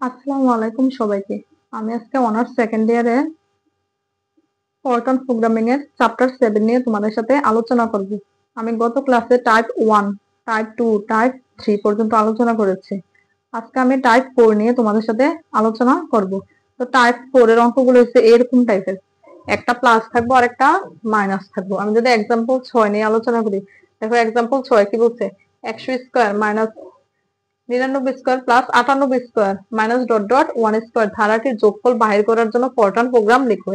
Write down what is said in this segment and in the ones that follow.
আসসালামু আলাইকুম সবাইকে। আমি আজকে অনার্স সেকেন্ড ইয়ারে ফরট্রান প্রোগ্রামিং এর চ্যাপ্টার 7 নিয়ে তোমাদের সাথে আলোচনা করব। আমি গত ক্লাসে টাইপ 1, টাইপ 2, টাইপ 3 পর্যন্ত আলোচনা করেছি। আজকে আমি টাইপ 4 নিয়ে তোমাদের সাথে আলোচনা করব। তো টাইপ 4 এর অঙ্কগুলো হচ্ছে এরকম টাইপের, একটা প্লাস থাকবো আর একটা মাইনাস থাকবো। আমি যদি এক্সাম্পল 6 নিয়ে আলোচনা করি, দেখো এক্সাম্পল 6 কি বলছে, 100 square minus 99 square plus 98 square minus dot dot 1 square ধারাটির যোগফল বাহির করার জন্য ফরট্রান প্রোগ্রাম লিখো।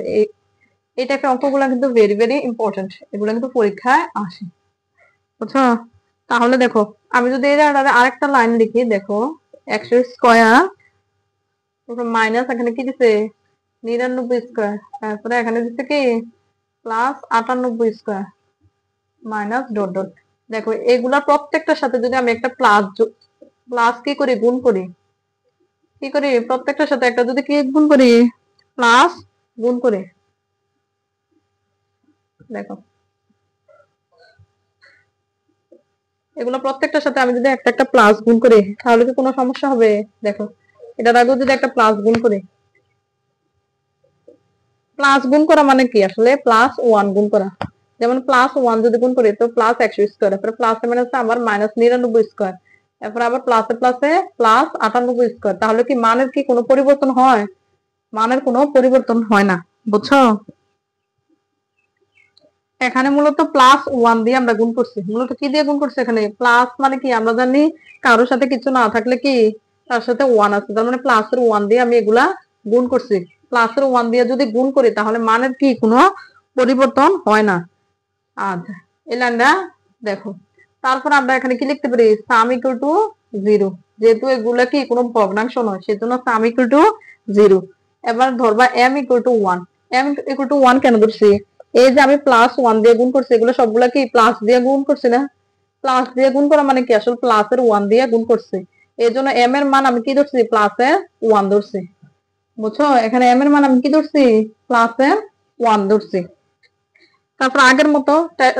এই টাইপের অঙ্কগুলো কিন্তু ভেরি ভেরি ইম্পর্টেন্ট, এগুলো কিন্তু পরীক্ষায় আসে, বুঝছো? তাহলে দেখো, আমি যদি এর আরেকটা লাইন লিখি, দেখো 100 স্কয়ার মাইনাস এখানে কি দিছে 99 স্কয়ার, তারপরে এখানে দিচ্ছে কি plus 98 square minus dot dot. দেখো এগুলা প্রত্যেকটার সাথে যদি আমি একটা প্লাস প্লাস কি করি, গুণ করি, কি করি প্রত্যেকটার সাথে একটা যদি কি গুণ করি, প্লাস গুণ করি, দেখো এগুলো প্রত্যেকটার সাথে আমি যদি একটা একটা প্লাস গুণ করি তাহলে কি কোনো সমস্যা হবে? দেখো এটার আগেও যদি একটা প্লাস গুণ করি, প্লাস গুণ করা মানে কি আসলে প্লাস 1 গুণ করা। যেমন প্লাস 1 যদি গুণ করি তো প্লাস 100 স্কয়ার, তারপরে প্লাসে মাইনাসে আবার মাইনাস 99 স্কয়ার, তারপর আবার প্লাসে প্লাসে প্লাস 98 স্কয়ার। তাহলে কি মানের কি কোনো পরিবর্তন হয়? মানের কোনো পরিবর্তন হয় না, বুঝছো? এখানে মূলত প্লাস 1 দিয়ে আমরা গুণ করছি। মূলত কি দিয়ে গুণ করছি? এখানে প্লাস মানে কি আমরা জানি কারোর সাথে কিছু না থাকলে কি তার সাথে 1 আছে, তার মানে প্লাসের 1 দিয়ে আমি এগুলা গুণ করছি। প্লাসের 1 দিয়ে যদি গুণ করি তাহলে মানের কি কোনো পরিবর্তন হয় না। আচ্ছা, এই লাইনটা দেখো। তারপর আমরা এখানে কি লিখতে পারি, সাম ইকুয়াল টু 0। যেহেতু এগুলা কি কোনো ভগ্নাংশ নয় সেজন্য সাম ইকুয়াল টু 0। এবার ধরবা m equal to 1। m equal to 1 কেন ধরছি? এই যে আমি প্লাস 1 দিয়ে গুণ করছি, এগুলো সবগুলা কি প্লাস দিয়ে গুণ করছি না? প্লাস দিয়ে গুণ করা মানে কি আসলে প্লাসের 1 দিয়ে গুণ করছি। এই জন্য m এর মান আমি কি ধরছি, প্লাসের 1 ধরছি, বুঝছো? এখানে m এর মান আমি কি ধরছি, প্লাসের 1 ধরছি। তারপর আগের মতো,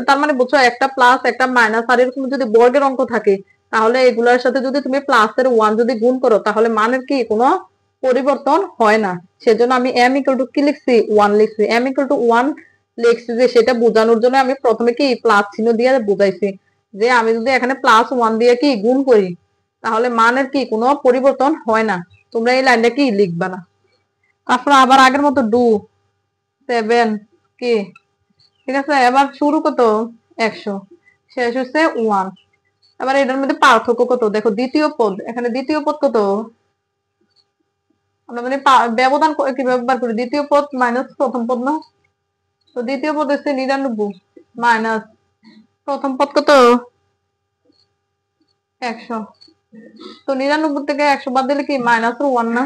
তার মানে বুঝছো একটা প্লাস একটা মাইনাস আর এরকম যদি বর্গের অঙ্ক থাকে তাহলে এগুলোর সাথে যদি তুমি প্লাসের 1 যদি গুণ করো তাহলে মানের কি কোনো পরিবর্তন হয় না। সেজন্য আমি m ইকুয়াল টু কি লিখছি, 1 লিখছি। m ইকুয়াল টু 1 লিখছি যে সেটা বোঝানোর জন্য আমি প্রথমে কি প্লাস চিহ্ন দিয়ে বুঝাইছি যে আমি যদি এখানে প্লাস 1 দিয়ে কি গুণ করি তাহলে মানের কি কোনো পরিবর্তন হয় না। তোমরা এই লাইনটা কি লিখবা না। তারপর আবার আগের মতো ডু 7 কি, ঠিক আছে? এবার শুরু কত 100, শেষ হচ্ছে 1। এবার এটার মধ্যে পার্থক্য কত, দেখো দ্বিতীয় পদ, এখানে দ্বিতীয় পদ কত, আমরা মানে ব্যবধান কিভাবে বার করি, দ্বিতীয় পদ মাইনাস প্রথম পদ না? তো দ্বিতীয় পদ হচ্ছে 99 মাইনাস প্রথম পদ কত 100। তো 99 থেকে 100 বাদ দিলে কি মাইনাস 1 না,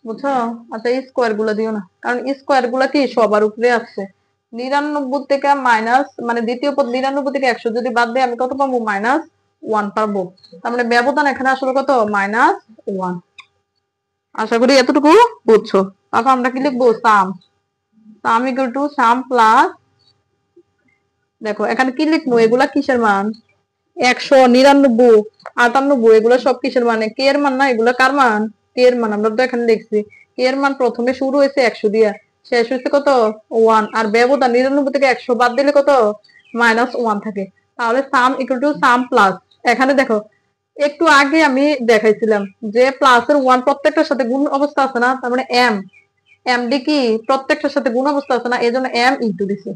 বুঝছো? আচ্ছা স্কোয়ার গুলা দিও না, কারণ স্কোয়ার গুলা কি সবার উপরে আছে। 99 থেকে মাইনাস মানে দ্বিতীয় পদ 99 থেকে 100 যদি বাদ দেয় আমি কত পাবো, মাইনাস 1 পাবো। তার মানে ব্যবধান এখানে আসলে কত, মাইনাস 1। আশা করি এতটুকু বুঝছো। তারপর আমরা কি লিখবো, sum. Sum equal to sum plus, দেখো এখানে কি লিখবো, এগুলা কিসের মান, 100, 99, 98 এগুলো সব কিসের মানে, কে এর মান না? এগুলো কার মান, কে এর মান। আমরা তো এখানে দেখছি কে এর মান প্রথমে শুরু হয়েছে 100 দিয়া, শেষ হয়েছে কত 1। আর ব্যবধান 99 থেকে 100 বাদ দিলে কত, মাইনাস 1 থাকে। তাহলে সাম ইকুয়াল টু সাম প্লাস, এখানে দেখো একটু আগে আমি দেখাইছিলাম যে প্লাসের 1 প্রত্যেকটার সাথে গুণ অবস্থা আছে না, তার মানে এম এম ডি কি প্রত্যেকটার সাথে গুণ অবস্থা আছে না, এই জন্য এম ইন্টু দিছে,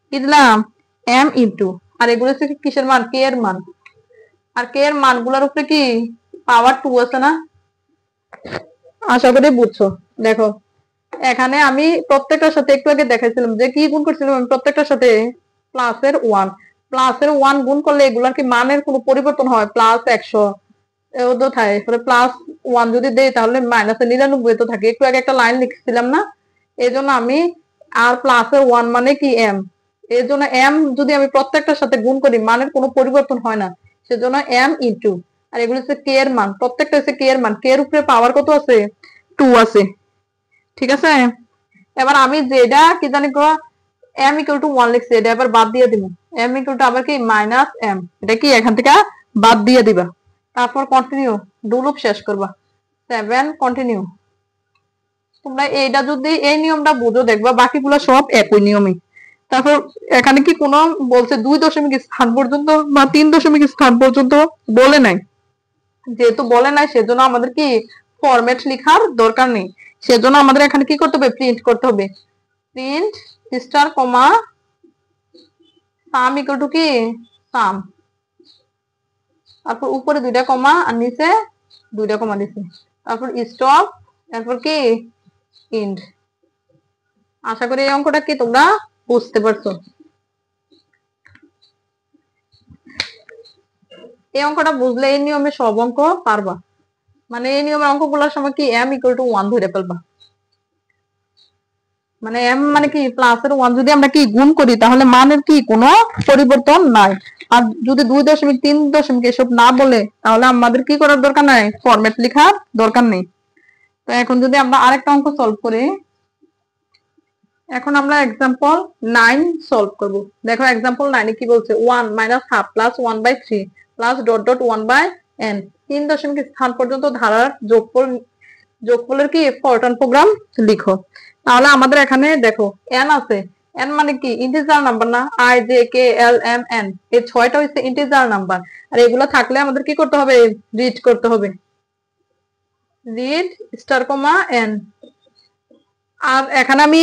কি দিলাম, এম ইন্টু। আর এগুলো হচ্ছে কিসের মান, কে এর মান। আর কে এর মানগুলোর উপরে কি পাওয়ার 2 আছে না? আশা করি বুঝছো। দেখো এখানে আমি প্রত্যেকটার সাথে একটু আগে দেখাইছিলাম যে কি গুণ করছিলাম, আমি প্রত্যেকটার সাথে প্লাসের 1, প্লাসের 1 গুণ করলে এগুলার কি মানের কোনো পরিবর্তন হয়? প্লাস 100 তো থাকে, প্লাস 1 যদি দেই তাহলে মাইনাসে 99 তো থাকে। একটু আগে একটা লাইন লিখছিলাম না, এই জন্য আমি, আর প্লাসের 1 মানে কি এম, এর জন্য এম যদি আমি প্রত্যেকটার সাথে গুণ করি মানের কোনো পরিবর্তন হয় না, সেজন্য এম ইন্টু। আর এগুলো হচ্ছে কে এর মান, প্রত্যেকটা হচ্ছে কে এর মান, কে এর উপরে পাওয়ার কত আছে, 2 আছে, ঠিক আছে? এবার আমি যেটা কি জানি এম ইকুয়াল টু 1 লিখছি, এটা এবার বাদ দিয়ে দিব। এম ইকুয়াল টু আবার কি মাইনাস এম, এটা কি এখান থেকে বাদ দিয়ে দিবা। তারপর কন্টিনিউ, ডু লুপ শেষ করবা। 7 কন্টিনিউ। তোমরা এইটা যদি এই নিয়মটা বুঝো দেখবা বাকিগুলো সব একই নিয়মই। তারপর এখানে কি কোনো বলছে 2 দশমিক স্থান পর্যন্ত বা 3 দশমিক স্থান পর্যন্ত বলে নাই, যেহেতু বলে নাই সেজন্য আমাদের কি ফরম্যাট লেখার দরকার নেই। সেজন্য আমাদের এখানে কি করতে হবে, প্রিন্ট করতে হবে। প্রিন্ট স্টার কমা সাম ইকুয়াল টু কি সাম, তারপর উপরে 2টা কমা আর নিচে 2টা কমা দিছি, তারপর স্টপ, তারপর কি ইন্ড। আশা করি এই অঙ্কটা কি তোমরা বুঝতে পারছো। এই অঙ্কটা বুঝলে এই নিয়মে সব অঙ্ক পারবা, মানে এই নিয়মের অঙ্কগুলোর সময় কি m ইকুয়াল টু 1 ধরে ফেলবা। মানে m মানে কি প্লাসের 1 যদি আমরা কি গুণ করি তাহলে মানের কি কোনো পরিবর্তন নাই। আর যদি 2 দশমিক 3 দশমিক এসব না বলে তাহলে আমাদের কি করার দরকার নাই, ফরম্যাট লেখার দরকার নেই। তো এখন যদি আমরা আরেকটা অঙ্ক সলভ করি, এখন আমরা एग्जांपल 9 সলভ করব। দেখো एग्जांपल 9 এ কি বলছে, 1 minus half plus 1/3 plus dot dot 1/n 3 দশমিক স্থান পর্যন্ত ধারার যোগফলের কি ফরট্রান প্রোগ্রাম লিখো। তাহলে আমাদের এখানে দেখো n আছে, n মানে কি ইন্টিজার নাম্বার না, i j k l m n, এই 6টা হচ্ছে ইন্টিজার নাম্বার। আর এগুলো থাকলে আমাদের কি করতে হবে, রিড করতে হবে। রিড স্টার কমা n। আর এখানে আমি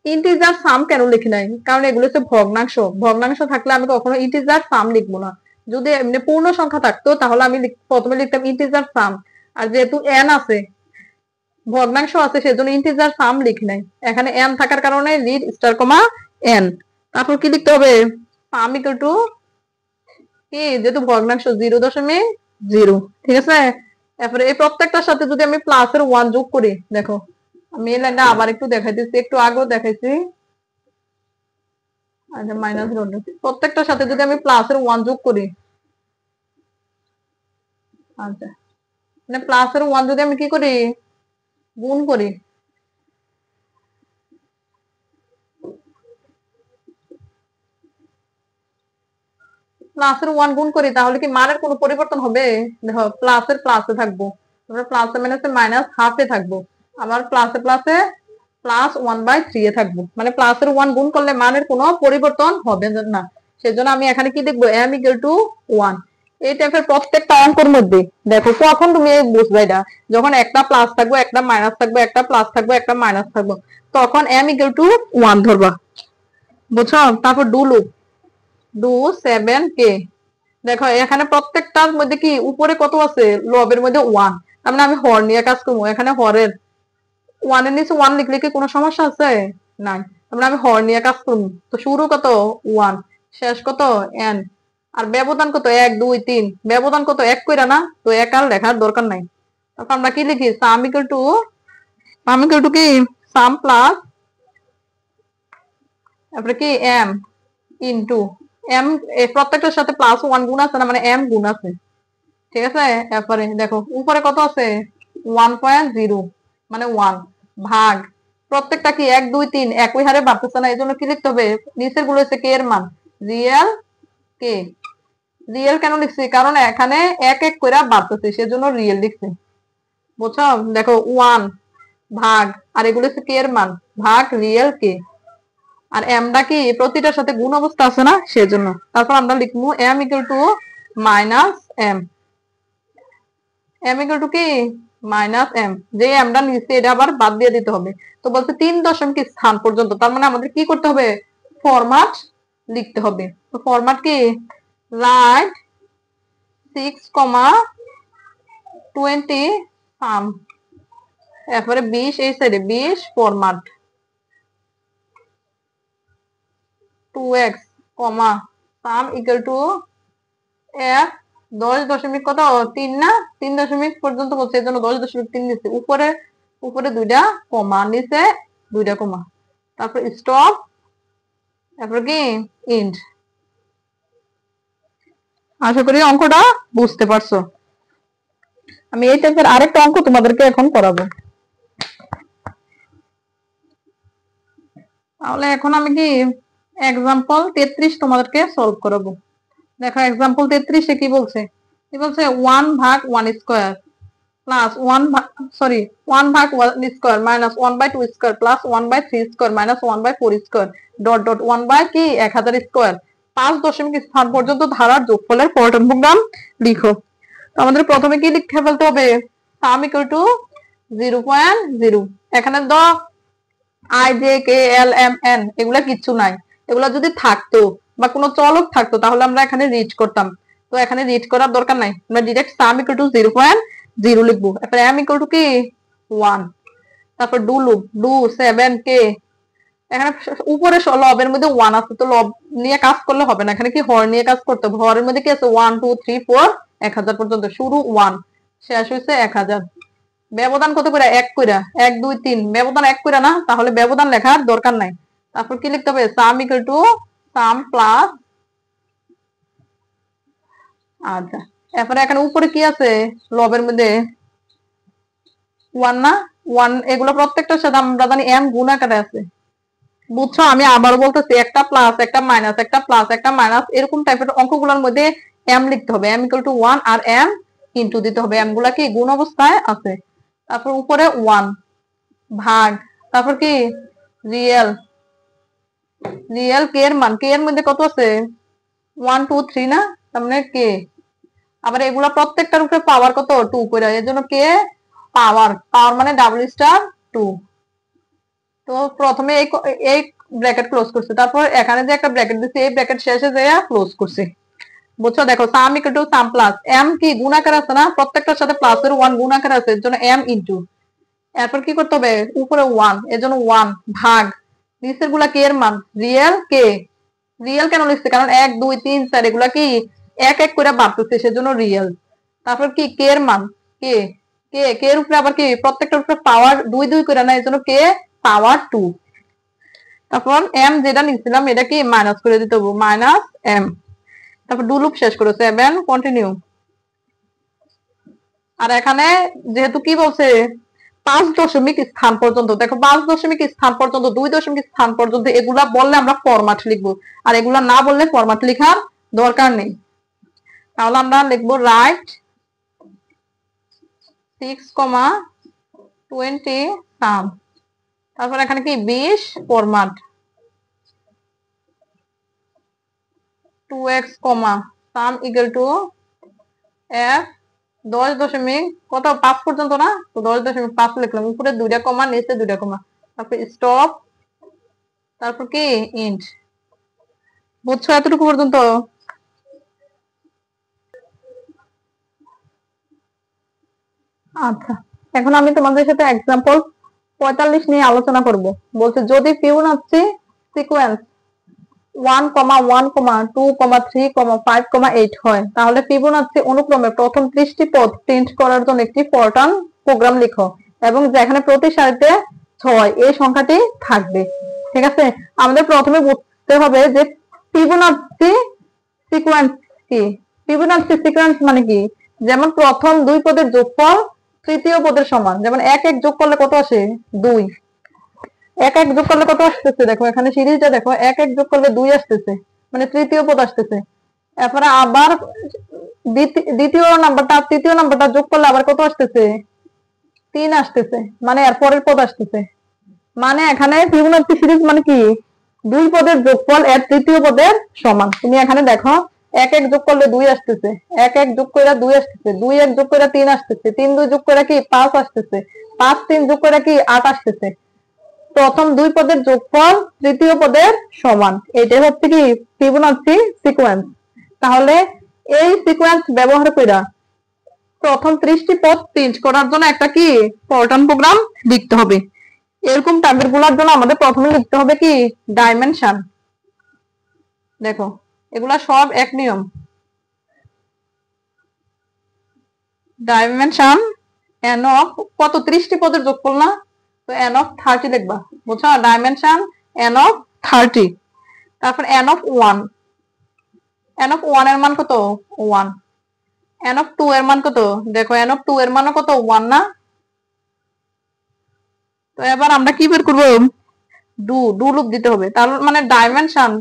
ইন্টিজার সাম কেন লিখি নাই, কারণ এগুলো হচ্ছে ভগ্নাংশ। ভগ্নাংশ থাকলে আমি কখনো ইন্টিজার সাম লিখবো না। যদি এমনি পূর্ণ সংখ্যা থাকতো তাহলে আমি প্রথমে লিখতাম ইন্টিজার সাম। আর যেহেতু n আছে, ভগ্নাংশ আছে, সেজন্য ইন্টিজার সাম লিখি নাই। এখানে n থাকার কারণে রিড স্টার কমা n। তারপর কি লিখতে হবে, সাম ইকুয়াল টু কি, যেহেতু ভগ্নাংশ 0.0, ঠিক আছে। তারপরে এই প্রত্যেকটার সাথে যদি আমি প্লাসের 1 যোগ করি, দেখো আমি এই লাইনটা আবার একটু দেখাইতেছি, একটু আগেও দেখাইছি। আচ্ছা মাইনাস রোড, প্রত্যেকটার সাথে যদি আমি প্লাসের 1 যোগ করি, আচ্ছা মানে প্লাসের 1 যদি আমি কি করি, গুণ করি, প্লাসের 1 গুণ করি, তাহলে কি মানের কোনো পরিবর্তন হবে? দেখো প্লাসের প্লাসে থাকবো, তারপরে প্লাসে মাইনাসে মাইনাস হাফে থাকবো, আবার প্লাসে প্লাসে প্লাস 1/3 এ থাকবো। মানে প্লাসের 1 গুণ করলে মানের কোনো পরিবর্তন হবে না। সেজন্য আমি এখানে কি লিখবো, m ইকুয়াল টু 1। এই টাইপের প্রত্যেকটা অঙ্কের মধ্যে দেখো কখন তুমি বুঝবে এটা, যখন একটা প্লাস থাকবে, একটা মাইনাস থাকবে, একটা প্লাস থাকবে, একটা মাইনাস থাকবে, তখন m ইকুয়াল টু 1 ধরবা, বুঝছো। তারপর ডু লুপ, ডু 7k। দেখো এখানে প্রত্যেকটার মধ্যে কি উপরে কত আছে, লবের মধ্যে 1, তার মানে আমি হর নিয়ে কাজ করবো। এখানে হরের 1 এর নিচে 1 লিখলে কি কোনো সমস্যা আছে, নাই। তার মানে আমি হর নিয়ে কাজ করবো। তো শুরু কত 1, শেষ কত n, আর ব্যবধান কত 1 2 3, ব্যবধান কত 1 কইরা না, তো 1 আর লেখার দরকার নাই। তারপর আমরা কি লিখি, সাম ইকুয়াল টু কি সাম প্লাস, তারপরে কি m ইনটু m, প্রত্যেকটার সাথে প্লাস 1 গুণ আছে না, মানে m গুণ আছে, ঠিক আছে। এরপরে দেখো উপরে কত আছে 1.0, মানে 1 ভাগ প্রত্যেকটা কি 1 2 3 একই হারে বাড়তেছে না, এই জন্য কি লিখতে হবে, নিচের গুলো হচ্ছে কে এর মান, রিয়েল কে। রিয়েল কেন লিখছি, কারণ এখানে এক এক করে বাড়তেছে, সেজন্য রিয়েল লিখছি, বুঝছো। দেখো 1 ভাগ, আর এগুলো হচ্ছে কে এর মান ভাগ রিয়েল কে, আর এমটা কি প্রতিটার সাথে গুণ অবস্থা আছে না, সেজন্য। তারপর আমরা লিখবো m equal two minus m, m equal two কি মাইনাস m, যে এমটা নিচে এটা আবার বাদ দিয়ে দিতে হবে। তো বলছে 3 দশমিক স্থান পর্যন্ত, তার মানে আমাদের কি করতে হবে, ফরম্যাট লিখতে হবে। তো ফরম্যাট কি, রাইট 6,20 সাম, এরপরে 20 এই সাইডে 20 format 2x comma some equal to 1 10 দশমিক কত 3 না, 3 দশমিক পর্যন্ত বলছে, এই জন্য 10.3 নিচ্ছে। উপরে 2টা কমা, নিচে 2টা কমা, তারপর স্টপ, তারপর কি ইন্ড। আশা করি অঙ্কটা বুঝতে পারছো। আমি এই টাইপের আরেকটা অঙ্ক তোমাদেরকে এখন করাবো। তাহলে এখন আমি কি एग्जांपल 33 তোমাদেরকে সলভ করাবো। দেখো एग्जांपल 33 এ কি বলছে, 1 ভাগ 1 square plus 1/1 square minus 1/2 square plus 1/3 square minus 1/4 square dot dot 1 by কি 1000 স্কয়ার 5 দশমিক স্থান পর্যন্ত ধারার যোগফলের পল্টন প্রোগ্রাম লিখো। তো আমাদের প্রথমে কি লিখে ফেলতে হবে, সাম ইকুয়াল টু 0.0। এখানে তো I J K L M N এগুলা কিচ্ছু নাই, এগুলা যদি থাকতো বা কোনো চলক থাকতো তাহলে আমরা এখানে রিড করতাম। তো এখানে রিড করার দরকার নাই, আমরা ডিরেক্ট সাম ইকুয়াল টু 0.0 লিখবো। এরপর এম ইকুয়াল টু কি 1, তারপর ডু লুপ ডু 7 কে, এখানে উপরে লবের মধ্যে 1 আছে, তো লব নিয়ে কাজ করলে হবে না, এখানে কি হর নিয়ে কাজ করতে হবে। হরের মধ্যে কি আছে 1 2 3 4 1000 পর্যন্ত, শুরু 1 শেষ হয়েছে 1000। ব্যবধান কত করে 1 কইরা 1 2 3, ব্যবধান 1 কইরা না, তাহলে ব্যবধান লেখার দরকার নাই। তারপর কি লিখতে হবে, সাম ইকুয়াল টু সাম প্লাস, আচ্ছা এরপরে এখানে উপরে কি আছে লবের মধ্যে 1 না, 1 এগুলো প্রত্যেকটার সাথে আমরা জানি m গুণ আকারে আছে, বুঝছো। আমি আবার বলতেছি, একটা প্লাস একটা মাইনাস একটা প্লাস একটা মাইনাস এরকম টাইপের অঙ্কগুলোর মধ্যে m লিখতে হবে, m ইকুয়াল টু 1 আর m ইনটু দিতে হবে, m গুলা কি গুণ অবস্থায় আছে। তারপর উপরে 1 ভাগ, তারপর কি রিয়েল রিয়েল কে এর মান, কে এর মধ্যে কত আছে 1 2 3 না, তার মানে কে। আবার এগুলা প্রত্যেকটার উপরে পাওয়ার কত 2 করে, এর জন্য কে পাওয়ার, পাওয়ার মানে ডাবল স্টার 2। তো প্রথমে এই ব্র্যাকেট ক্লোজ করছে, তারপর এখানে যে একটা ব্র্যাকেট দিচ্ছে এই ব্র্যাকেট শেষে যে ক্লোজ করছে, বুঝছো। দেখো সাম equal to sum plus m কি গুণাকার আছে না, প্রত্যেকটার সাথে প্লাসের 1 গুণাকার আছে, এর জন্য m ইনটু, এরপর কি করতে হবে উপরে 1 এর জন্য 1 ভাগ, নিচের গুলা কে এর মান রিয়েল কে, রিয়েল কেন লিখছে কারণ 1 2 3 4 এগুলা কি এক এক করে বাড়তেছে সেজন্য রিয়েল। তারপর কি কে এর মান কে, কে কে এর উপরে আবার কি প্রত্যেকটার উপরে পাওয়ার 2 2 করে না, এর জন্য কে পাওয়ার 2। তারপর m যেটা নিছিলাম এটা কি মাইনাস করে দিতে হবে, মাইনাস m। তারপর ডু লুপ শেষ করে 7 কন্টিনিউ। আর এখানে যেহেতু কি বলছে 5 দশমিক স্থান পর্যন্ত, দেখো 5 দশমিক স্থান পর্যন্ত 2 দশমিক স্থান পর্যন্ত এগুলা বললে আমরা ফরম্যাট লিখবো, আর এগুলা না বললে ফরম্যাট লেখার দরকার নেই। তাহলে আমরা লিখবো রাইট 6,20 সাম, তারপর এখানে কি 20 ফরম্যাট 2x সাম ইকুয়াল টু f 10 দশমিক কত 5 পর্যন্ত না, তো 10.5 লিখলাম, উপরে 2টা কমা নিচে 2টা কমা, তারপর স্টপ, তারপর কি ইন্ট, বুঝছো এতটুকু পর্যন্ত। আচ্ছা এখন আমি তোমাদের সাথে এক্সাম্পল 45 নিয়ে আলোচনা করব। বলছে যদি ফিবোনাচ্চি সিকোয়েন্স 1, 1, 2, 3, 5, 8 হয় তাহলে ফিবোনাচ্চি অনুক্রমে প্রথম 30টি পদ প্রিন্ট করার জন্য একটি পল্টন প্রোগ্রাম লিখো এবং যেখানে প্রতি সারিতে 6 এই সংখ্যাটি থাকবে। ঠিক আছে, আমাদের প্রথমে বুঝতে হবে যে ফিবোনাচ্চি সিকোয়েন্স কি। ফিবোনাচ্চি সিকোয়েন্স মানে কি, যেমন প্রথম 2 পদের যোগফল তৃতীয় পদের সমান, যেমন 1 1 যোগ করলে কত আসে 2, 1 1 যোগ করলে কত আসতেছে, দেখো এখানে সিরিজটা দেখো 1 1 যোগ করলে 2 আসতেছে, মানে তৃতীয় পদ আসতেছে। এরপরে আবার দ্বিতীয় নাম্বারটা তৃতীয় নাম্বারটা যোগ করলে আবার কত আসতেছে 3 আসতেছে, মানে এর পরের পদ আসতেছে। মানে এখানে ফিবোনাচ্চি সিরিজ মানে কি 2 পদের যোগফল এর তৃতীয় পদের সমান। তুমি এখানে দেখো 1 1 যোগ করলে 2 আসতেছে, 1 1 যোগ করে 2 আসতেছে, 2 1 যোগ করে 3 আসতেছে, 3 2 যোগ করে কি 5 আসতেছে, 5 3 যোগ করে কি 8 আসতেছে। প্রথম 2 পদের যোগফল তৃতীয় পদের সমান, এটাই হচ্ছে কি ফিবোনাচ্চি সিকোয়েন্স। তাহলে এই সিকোয়েন্স ব্যবহার করে প্রথম 30টি পদ প্রিন্ট করার জন্য একটা কি পল্টন প্রোগ্রাম লিখতে হবে। এরকম টাইপের গুলার জন্য আমাদের প্রথমে লিখতে হবে কি ডাইমেনশন। দেখো এগুলা সব এক নিয়ম, ডাইমেনশন n অফ কত 30টি পদের যোগফল না, তো n অফ 30 লিখবা, বুঝছো, ডাইমেনশন n অফ 30। তারপর n অফ 1, n অফ 1 এর মান কত 1, n অফ 2 এর মান কত, দেখো n অফ 2 এর মান কত 1 না। তো এবার আমরা কি বের করব, ডু লুপ দিতে হবে, তার মানে ডাইমেনশন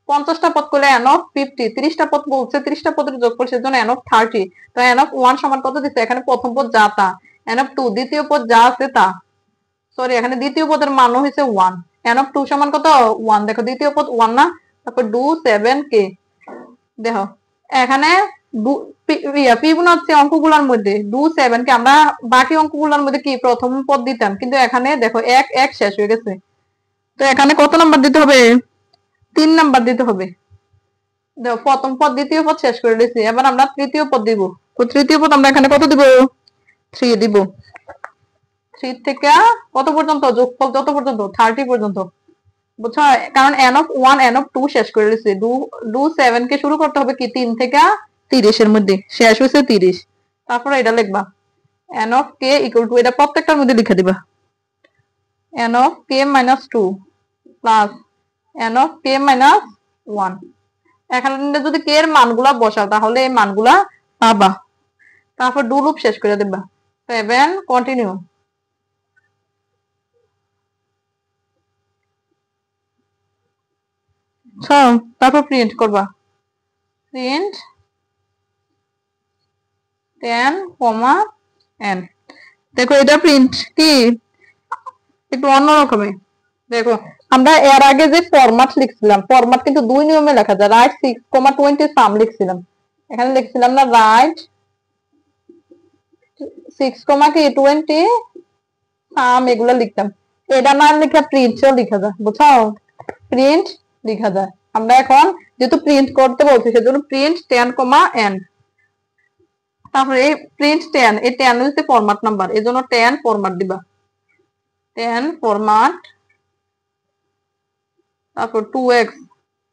50টা পদ করলে n অফ 50, 30টা পদ বলছে 30টা পদের যোগফল সেজন্য n অফ 30। তো n অফ 1 সমান কত দিচ্ছে, এখানে প্রথম পদ যা তা, এন অফ টু দ্বিতীয় পদ যা আছে তা, সরি এখানে দ্বিতীয় পদের মানও হয়েছে 1, এন অফ টু সমান কত 1, দেখো দ্বিতীয় পদ 1 না, তারপর ডু 7k, দেখো এখানে ফিবোনাচ্চি অঙ্কগুলোর মধ্যে ডু 7 কে আমরা বাকি অঙ্কগুলোর মধ্যে কি প্রথম পদ দিতাম, কিন্তু এখানে দেখো এক এক শেষ হয়ে গেছে, তো এখানে কত নাম্বার দিতে হবে 3 নাম্বার দিতে হবে। দেখো প্রথম পদ দ্বিতীয় পদ শেষ করে দিয়েছি, এবার আমরা তৃতীয় পদ দিব, তো তৃতীয় পদ আমরা এখানে কত দিব 3 দিব, 3 থেকে কত পর্যন্ত যোগফল যত পর্যন্ত 30 পর্যন্ত, বুঝছো, কারণ এন অফ 1 এন অফ 2 শেষ করে দিয়েছি, ডু 7 কে শুরু করতে হবে কি 3 থেকে 30 এর মধ্যে, শেষ হয়েছে 30, তারপরে এটা লিখবা N of K equal to, এটা প্রত্যেকটার মধ্যে লিখে দিবা N of K minus 2 plus N of K minus 1, এখানে যদি কে এর মানগুলা বসাও তাহলে এই মানগুলা পাবা, তারপর ডু লুপ শেষ করে দিবা 7 কন্টিনিউ, তারপর প্রিন্ট করবা, প্রিন্ট 10, n, দেখো এটা প্রিন্ট কি একটু অন্যরকমে, দেখো আমরা এর আগে যে ফরম্যাট লিখছিলাম, ফরম্যাট কিন্তু দুই নিয়মে লেখা যায়, রাইট 6,20 সাম লিখছিলাম, এখানে লিখছিলাম না রাইট 6,20 সাম, এগুলো লিখতাম, এটা না লেখা প্রিন্টও লেখা যায়, বুঝছো, প্রিন্ট লেখা যায়, আমরা এখন যেহেতু প্রিন্ট করতে বলছি সেজন্য প্রিন্ট 10, n, তারপরে এই প্রিন্ট 10, এই 10 হচ্ছে ফরম্যাট নাম্বার, এই জন্য 10 ফরম্যাট দিবা, 10 ফরম্যাট, তারপর 2x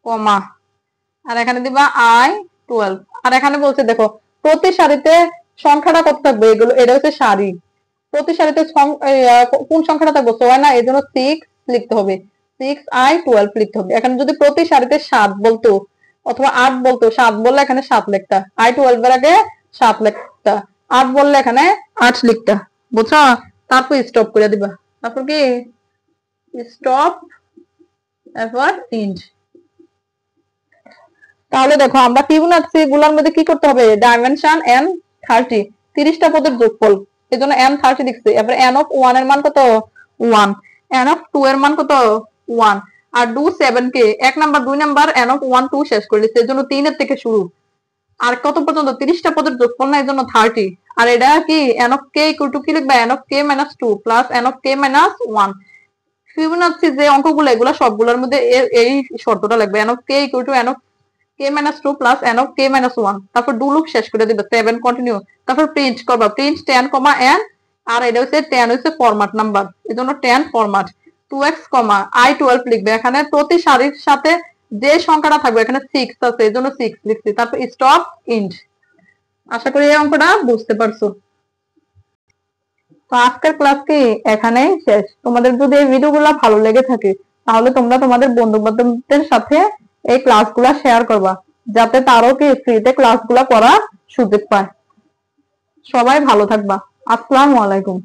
কমা, আর এখানে দিবা i12, আর এখানে বলছে দেখো প্রতি সারিতে সংখ্যাটা কত থাকবে, এগুলো এটা হচ্ছে সারি, প্রতি সারিতে কোন সংখ্যাটা থাকবে 6 না, এই জন্য 6 লিখতে হবে, 6i12 লিখতে হবে, এখানে যদি প্রতি সারিতে 7 বলতো অথবা 8 বলতো, 7 বললে এখানে 7 লিখতা, i12 এর আগে 7 লিখতা, 8 বললে এখানে 8 লিখতা, বুঝছো, তারপর স্টপ করে দিবা, তারপর কি স্টপ, এরপর ইন্ট, তাহলে দেখো আমরা ফিবোনাচ্চি গুলোর মধ্যে কি করতে হবে, ডাইমেনশন n 30, 30টা পদের যোগফল, এজন্য n 30 লিখছি, এবার n অফ 1 এর মান কত 1, n অফ 2 এর মান কত 1, আর ডু 7 কে 1 নাম্বার 2 নাম্বার n অফ 1 2 শেষ করে দিচ্ছে, এজন্য 3 এর থেকে শুরু, আর কত পর্যন্ত 30টা পদের যোগফল না, এজন্য 30, আর এটা কি n of k equal to কি লিখবা n of k minus 2 plus n of k minus 1, Fibonacci যে অঙ্কগুলো এগুলো সবগুলোর মধ্যে এই শর্তটা লাগবে, n of k equal to n of k minus 2 plus n of k minus 1, তারপর ডু লুপ শেষ করে দিবে 7 কন্টিনিউ, তারপর প্রিন্ট করবা, প্রিন্ট 10, n, আর এটা হচ্ছে 10 হচ্ছে ফরম্যাট নাম্বার, এজন্য 10 ফরম্যাট, 2x, i12 লিখবে, এখানে প্রতি সারির সাথে যে সংখ্যাটা থাকবে, এখানে 6 আছে এজন্য 6 লিখছি, তারপর স্টপ ইন্ট। আশা করি এই অঙ্কটা বুঝতে পারছো। তো আজকের ক্লাস কি এখানেই শেষ। তোমাদের যদি এই ভিডিওগুলো ভালো লেগে থাকে তাহলে তোমরা তোমাদের বন্ধু বান্ধবদের সাথে এই ক্লাসগুলো শেয়ার করবা, যাতে তারও কি ফ্রিতে ক্লাসগুলো করার সুযোগ পায়। সবাই ভালো থাকবা। আসসালামু আলাইকুম।